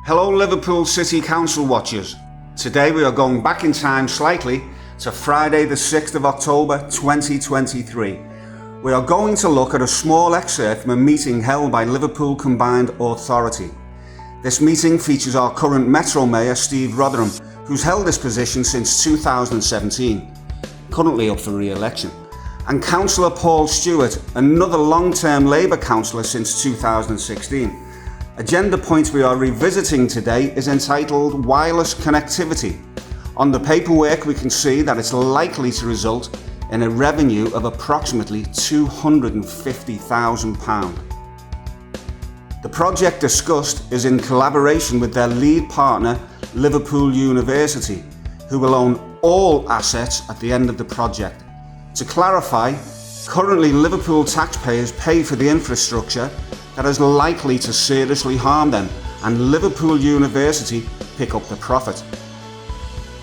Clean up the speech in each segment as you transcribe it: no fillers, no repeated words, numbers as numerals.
Hello Liverpool City Council watchers. Today we are going back in time slightly to Friday the 6th of October 2023. We are going to look at a small excerpt from a meeting held by Liverpool Combined Authority. This meeting features our current Metro Mayor Steve Rotherham, who's held this position since 2017, currently up for re-election, and Councillor Paul Stewart, another long-term Labour councillor since 2016. Agenda point we are revisiting today is entitled Wireless Connectivity. On the paperwork we can see that it's likely to result in a revenue of approximately £250,000. The project discussed is in collaboration with their lead partner Liverpool University, who will own all assets at the end of the project. To clarify, currently Liverpool taxpayers pay for the infrastructure that is likely to seriously harm them, and Liverpool University pick up the profit.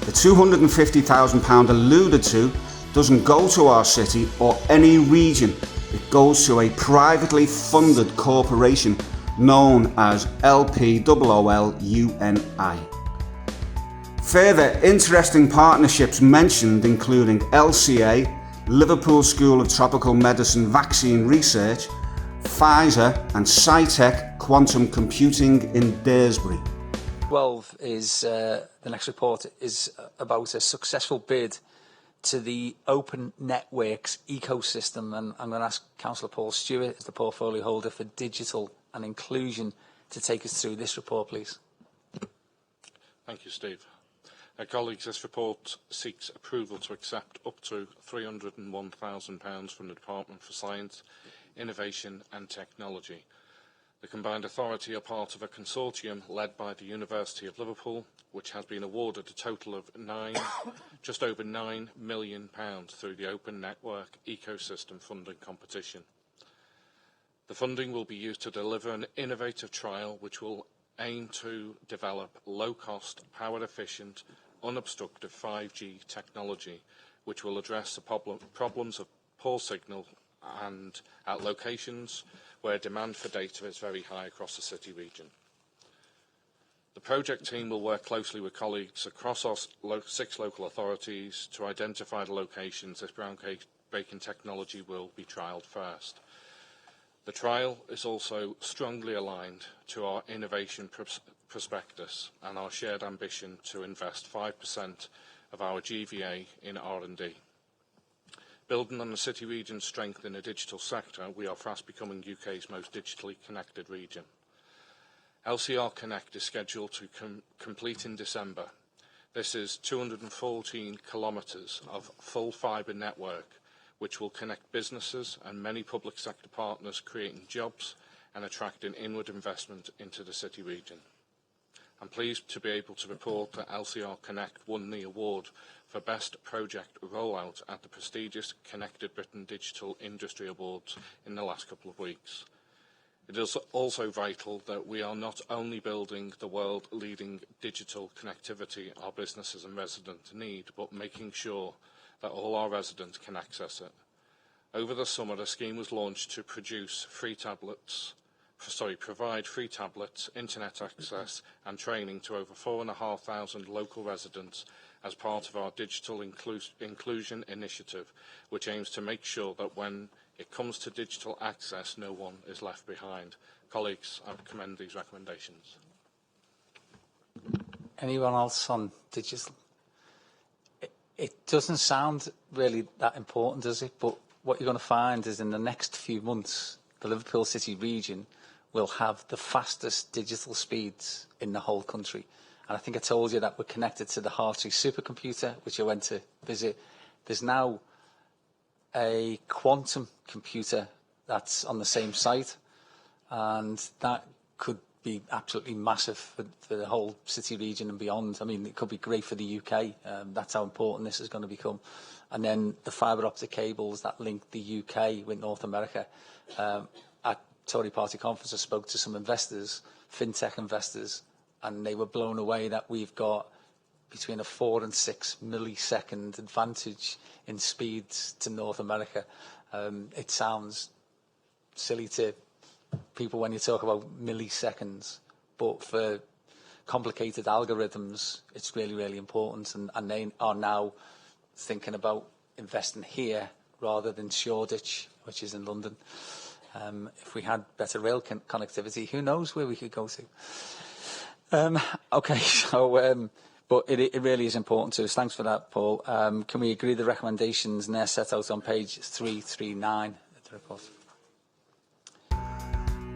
The £250,000 alluded to doesn't go to our city or any region. It goes to a privately funded corporation known as LPOOLUNI. Further interesting partnerships mentioned including LCA, Liverpool School of Tropical Medicine Vaccine Research, Pfizer and SciTech Quantum Computing in Daresbury. 12 is the next report is about a successful bid to the Open Networks ecosystem, and I'm going to ask Councillor Paul Stewart, as the portfolio holder for digital and inclusion, to take us through this report, please. Thank you, Steve. Colleagues, this report seeks approval to accept up to £301,000 from the Department for Science, Innovation and Technology. The Combined Authority are part of a consortium led by the University of Liverpool, which has been awarded a total of just over £9 million through the Open Network Ecosystem Funding Competition. The funding will be used to deliver an innovative trial which will aim to develop low-cost, power-efficient, unobstructed 5G technology, which will address the problems of poor signal and at locations where demand for data is very high across the city region. The project team will work closely with colleagues across our 6 local authorities to identify the locations this groundbreaking technology will be trialled first. The trial is also strongly aligned to our innovation prospectus and our shared ambition to invest 5% of our GVA in R&D. Building on the city region's strength in the digital sector, we are fast becoming UK's most digitally connected region. LCR Connect is scheduled to complete in December. This is 214 kilometres of full fibre network, which will connect businesses and many public sector partners, creating jobs and attracting inward investment into the city region. I'm pleased to be able to report that LCR Connect won the award for Best Project Rollout at the prestigious Connected Britain Digital Industry Awards in the last couple of weeks. It is also vital that we are not only building the world-leading digital connectivity our businesses and residents need, but making sure that all our residents can access it. Over the summer, a scheme was launched to provide free tablets, internet access and training to over 4,500 local residents as part of our digital inclusion initiative, which aims to make sure that when it comes to digital access, no one is left behind. Colleagues, I commend these recommendations. Anyone else on digital? It doesn't sound really that important, does it? But what you're going to find is in the next few months, the Liverpool City region will have the fastest digital speeds in the whole country. And I think I told you that we're connected to the Hartree supercomputer, which I went to visit. There's now a quantum computer that's on the same site, and that could be absolutely massive for the whole city region and beyond. I mean, it could be great for the UK. That's how important this is going to become. And then the fibre optic cables that link the UK with North America. At Tory Party conference, I spoke to some investors, fintech investors, and they were blown away that we've got between a 4 and 6 millisecond advantage in speeds to North America. It sounds silly to people when you talk about milliseconds, but for complicated algorithms, it's really, really important. And they are now thinking about investing here rather than Shoreditch, which is in London. If we had better rail connectivity, who knows where we could go to. Okay, so, but it really is important to us. Thanks for that, Paul. Can we agree the recommendations and they're set out on page 339 of the report?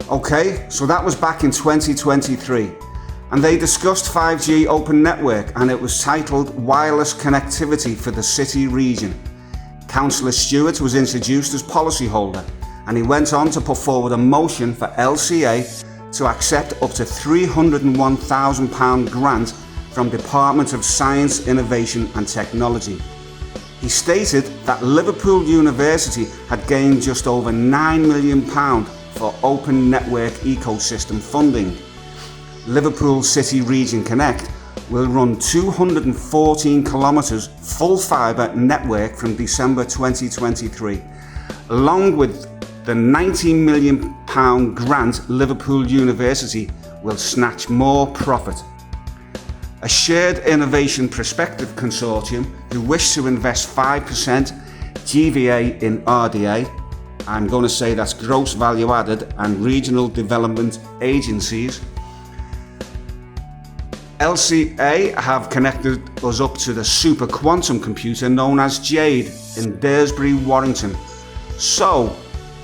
Okay, so that was back in 2023, and they discussed 5G open network, and it was titled Wireless Connectivity for the City Region. Councillor Stewart was introduced as policyholder, and he went on to put forward a motion for LCA to accept up to £301,000 grant from Department of Science, Innovation and Technology. He stated that Liverpool University had gained just over £9 million for open network ecosystem funding. Liverpool City Region Connect will run 214 kilometres full fibre network from December 2023, along with the £19 million grant. Liverpool University will snatch more profit. A shared innovation perspective consortium who wish to invest 5% GVA in RDA, I'm going to say that's gross value added, and regional development agencies. LCA have connected us up to the super quantum computer known as JADE in Daresbury, Warrington. So,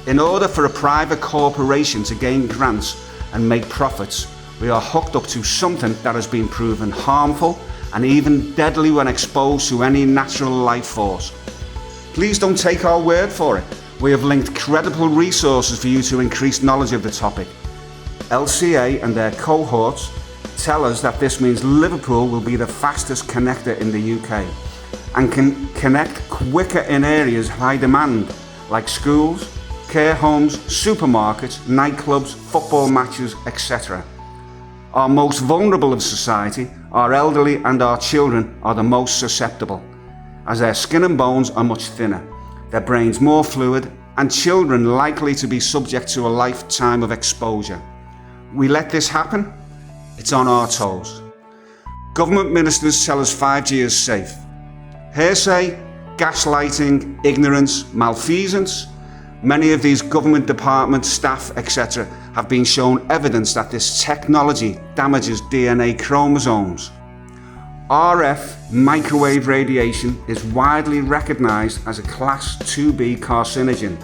in order for a private corporation to gain grants and make profits, we are hooked up to something that has been proven harmful and even deadly when exposed to any natural life force. Please don't take our word for it. We have linked credible resources for you to increase knowledge of the topic. LCA and their cohorts tell us that this means Liverpool will be the fastest connector in the UK and can connect quicker in areas of high demand like schools, care homes, supermarkets, nightclubs, football matches, etc. Our most vulnerable of society, our elderly and our children, are the most susceptible, as their skin and bones are much thinner, their brains more fluid, and children likely to be subject to a lifetime of exposure. We let this happen? It's on our toes. Government ministers tell us 5G is safe. Hearsay, gaslighting, ignorance, malfeasance. Many of these government department staff, etc., have been shown evidence that this technology damages DNA chromosomes. RF microwave radiation is widely recognised as a Class 2B carcinogen.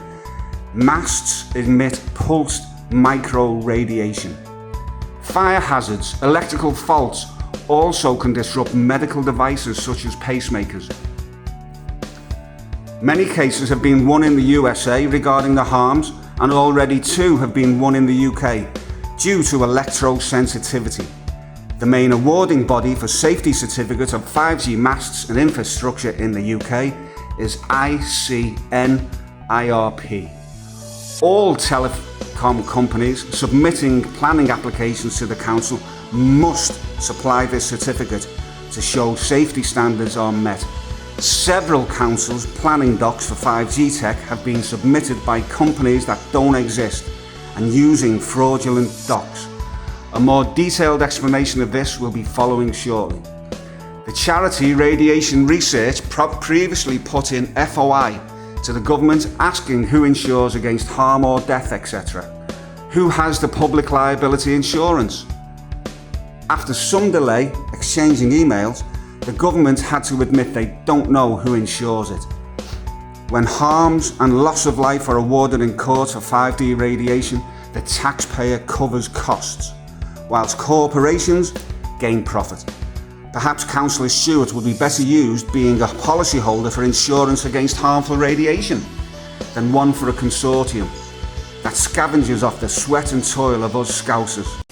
Masts emit pulsed micro radiation. Fire hazards, electrical faults also can disrupt medical devices such as pacemakers. Many cases have been won in the USA regarding the harms, and already 2 have been won in the UK due to electrosensitivity. The main awarding body for safety certificates of 5G masts and infrastructure in the UK is ICNIRP. All telecom companies submitting planning applications to the Council must supply this certificate to show safety standards are met. Several councils' planning docs for 5G tech have been submitted by companies that don't exist and using fraudulent docs. A more detailed explanation of this will be following shortly. The charity Radiation Research previously put in FOI to the government asking who insures against harm or death, etc. Who has the public liability insurance? After some delay exchanging emails, the government had to admit they don't know who insures it. When harms and loss of life are awarded in court for 5D radiation, the taxpayer covers costs, whilst corporations gain profit. Perhaps Councillor Stewart would be better used being a policyholder for insurance against harmful radiation than one for a consortium that scavenges off the sweat and toil of us Scousers.